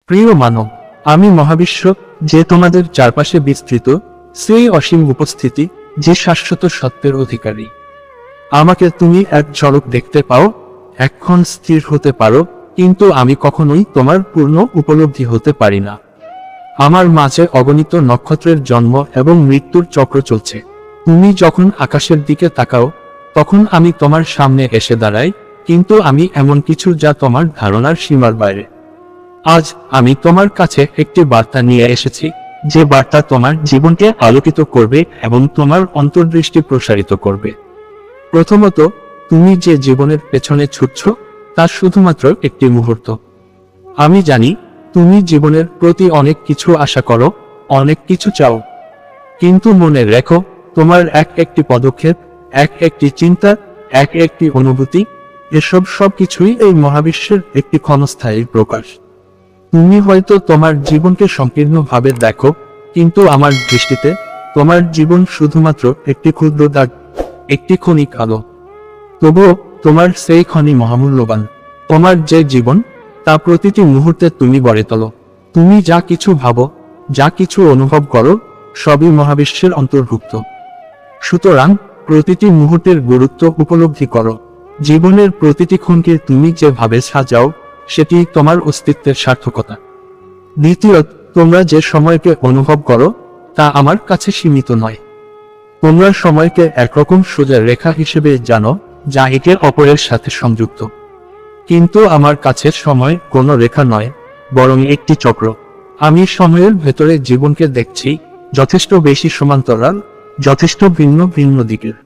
প্রিয় মানব, আমি মহাবিশ্ব, যে তোমাদের চারপাশে বিস্তৃত, সেই অসীম উপস্থিতি, যে শাশ্বত সত্যের অধিকারী। আমাকে তুমি এক ঝলক দেখতে পাও, এক্ষণ স্থির হতে পারো, কিন্তু আমি কখনোই তোমার পূর্ণ উপলব্ধি হতে পারি না। আমার মাঝে অগণিত নক্ষত্রের জন্ম এবং মৃত্যুর চক্র চলছে। তুমি যখন আকাশের দিকে তাকাও, তখন আমি তোমার সামনে এসে দাঁড়াই, কিন্তু আমি এমন কিছু যা তোমার ধারণার সীমার বাইরে। আজ আমি তোমার কাছে একটি বার্তা নিয়ে এসেছি, যে বার্তা তোমার জীবনকে আলোকিত করবে এবং তোমার অন্তর্দৃষ্টি প্রসারিত করবে। প্রথমত, তুমি যে জীবনের পেছনে ছুটছ, তা শুধুমাত্র একটি মুহূর্ত। আমি জানি তুমি জীবনের প্রতি অনেক কিছু আশা করো, অনেক কিছু চাও, কিন্তু মনে রেখো, তোমার এক একটি পদক্ষেপ, এক একটি চিন্তা, এক একটি অনুভূতি, এসব সবকিছুই এই মহাবিশ্বের একটি ক্ষণস্থায়ী প্রকাশ। তুমি হয়তো তোমার জীবনকে সংকীর্ণভাবে দেখো, কিন্তু আমার দৃষ্টিতে তোমার জীবন শুধুমাত্র একটি ক্ষুদ্র দাগ, একটি ক্ষণিক আলো। তবুও তোমার সেই ক্ষণই মহামূল্যবান। তোমার যে জীবন, তা প্রতিটি মুহূর্তে তুমি গড়ে তোলো। তুমি যা কিছু ভাবো, যা কিছু অনুভব করো, সবই মহাবিশ্বের অন্তর্ভুক্ত। সুতরাং প্রতিটি মুহূর্তের গুরুত্ব উপলব্ধি করো। জীবনের প্রতিটি ক্ষণকে তুমি যেভাবে সাজাও, সেটি তোমার অস্তিত্বের সার্থকতা। দ্বিতীয়ত, তোমরা যে সময়কে অনুভব করো, তা আমার কাছে সীমিত নয়। তোমরা সময়কে একরকম সোজা রেখা হিসেবে জানো, যা একে অপরের সাথে সংযুক্ত। কিন্তু আমার কাছে সময় কোনো রেখা নয়, বরং একটি চক্র। আমি সময়ের ভেতরে জীবনকে দেখছি, যথেষ্ট বেশি সমান্তরাল, যথেষ্ট ভিন্ন ভিন্ন দিকের।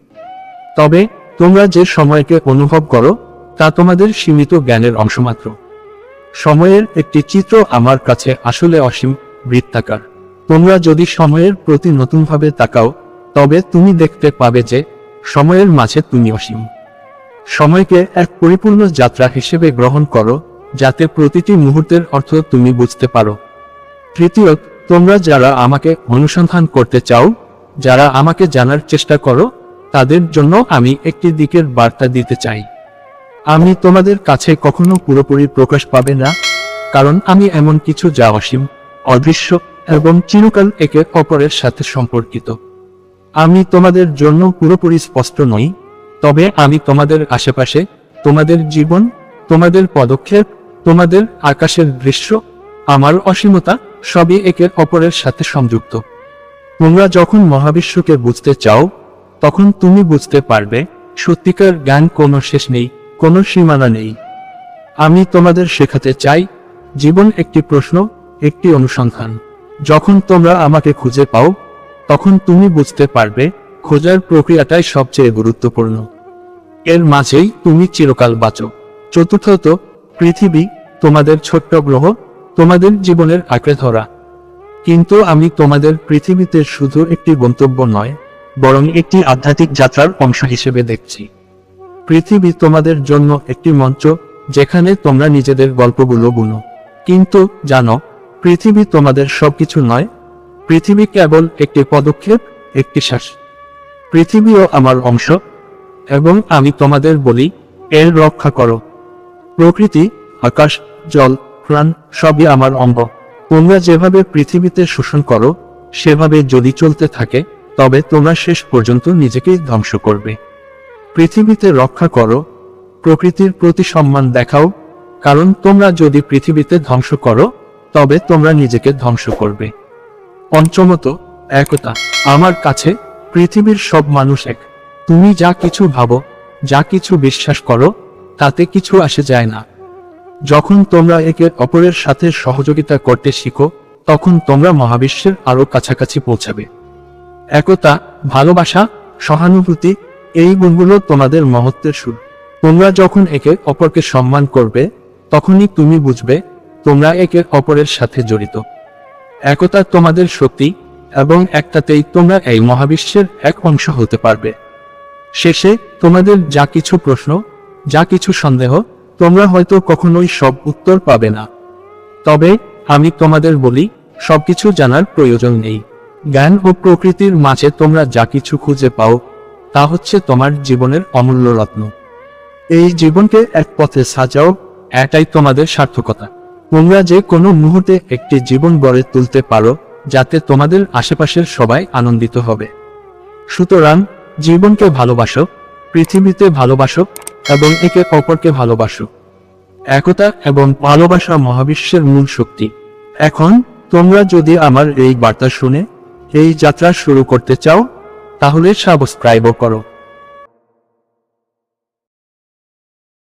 তবে তোমরা যে সময়কে অনুভব করো, তা তোমাদের সীমিত জ্ঞানের অংশমাত্র। সময়ের একটি চিত্র আমার কাছে আসলে অসীম, বৃত্তাকার। তোমরা যদি সময়ের প্রতি নতুনভাবে তাকাও, তবে তুমি দেখতে পাবে যে সময়ের মাঝে তুমি অসীম। সময়কে এক পরিপূর্ণ যাত্রা হিসেবে গ্রহণ করো, যাতে প্রতিটি মুহূর্তের অর্থ তুমি বুঝতে পারো। তৃতীয়ত, তোমরা যারা আমাকে অনুসন্ধান করতে চাও, যারা আমাকে জানার চেষ্টা করো, তাদের জন্য আমি একটি দিকের বার্তা দিতে চাই। আমি তোমাদের কাছে কখনো পুরোপুরি প্রকাশ পাবে না, কারণ আমি এমন কিছু যা অসীম, অদৃশ্য এবং চিরকাল একে অপরের সাথে সম্পর্কিত। আমি তোমাদের জন্য পুরোপুরি স্পষ্ট নই, তবে আমি তোমাদের আশেপাশে, তোমাদের জীবন, তোমাদের পদক্ষেপ, তোমাদের আকাশের দৃশ্য, আমার অসীমতা, সবই একে অপরের সাথে সংযুক্ত। তোমরা যখন মহাবিশ্বকে বুঝতে চাও, তখন তুমি বুঝতে পারবে সত্যিকার জ্ঞান কোনো শেষ নেই, কোনো সীমানা নেই। আমি তোমাদের শেখাতে চাই, জীবন একটি প্রশ্ন, একটি অনুসন্ধান। যখন তোমরা আমাকে খুঁজে পাও, তখন তুমি বুঝতে পারবে খোঁজার প্রক্রিয়াটাই সবচেয়ে গুরুত্বপূর্ণ। এর মাঝেই তুমি চিরকাল বাঁচো। চতুর্থত, পৃথিবী তোমাদের ছোট্ট গ্রহ, তোমাদের জীবনের আঁকড়ে ধরা। কিন্তু আমি তোমাদের পৃথিবীতে শুধু একটি গন্তব্য নয়, বরং একটি আধ্যাত্মিক যাত্রার অংশ হিসেবে দেখছি। পৃথিবী তোমাদের জন্য একটি মঞ্চ, যেখানে তোমরা নিজেদের গল্পগুলো বুনো। কিন্তু জানো, পৃথিবী তোমাদের সবকিছু নয়। পৃথিবী কেবল একটি পদক্ষেপ, একটি শ্বাস। পৃথিবীও আমার অংশ, এবং আমি তোমাদের বলি, এর রক্ষা করো। প্রকৃতি, আকাশ, জল, প্রাণ, সবই আমার অঙ্গ। তোমরা যেভাবে পৃথিবীতে শোষণ করো, সেভাবে যদি চলতে থাকে, তবে তোমরা শেষ পর্যন্ত নিজেকেই ধ্বংস করবে। পৃথিবীতে রক্ষা করো, প্রকৃতির প্রতি সম্মান দেখাও, কারণ তোমরা যদি পৃথিবীতে ধ্বংস করো, তবে তোমরা নিজেকে ধ্বংস করবে। পঞ্চমত, একতা। আমার কাছে পৃথিবীর সব মানুষ এক। তুমি যা কিছু ভাবো, যা কিছু বিশ্বাস করো, তাতে কিছু আসে যায় না। যখন তোমরা একে অপরের সাথে সহযোগিতা করতে শিখো, তখন তোমরা মহাবিশ্বের আরো কাছাকাছি পৌঁছাবে। একতা, ভালোবাসা, সহানুভূতি, এই গুণগুলো তোমাদের মহত্বের সুর। তোমরা যখন একে অপরকে সম্মান করবে, তখনই তুমি বুঝবে তোমরা একে অপরের সাথে জড়িত। একতা তোমাদের শক্তি, এবং একটাতেই তোমরা এই মহাবিশ্বের এক অংশ হতে পারবে। শেষে, তোমাদের যা কিছু প্রশ্ন, যা কিছু সন্দেহ, তোমরা হয়তো কখনোই সব উত্তর পাবে না। তবে আমি তোমাদের বলি, সবকিছু জানার প্রয়োজন নেই। জ্ঞান ও প্রকৃতির মাঝে তোমরা যা কিছু খুঁজে পাও, তা হচ্ছে তোমার জীবনের অমূল্য রত্ন। এই জীবনকে এক পথে সাজাও, এটাই তোমাদের সার্থকতা। তোমরা যে কোনো মুহূর্তে একটি জীবন গড়ে তুলতে পারো যাতে তোমাদের আশেপাশের সবাই আনন্দিত হবে। সুতরাং জীবনকে ভালোবাসো, পৃথিবীতে ভালোবাসো এবং একে অপরকে ভালোবাসো। একতা এবং ভালোবাসা মহাবিশ্বের মূল শক্তি। এখন তোমরা যদি আমার এই বার্তা শুনে এই যাত্রা শুরু করতে চাও তাহলে সাবস্ক্রাইবও করো।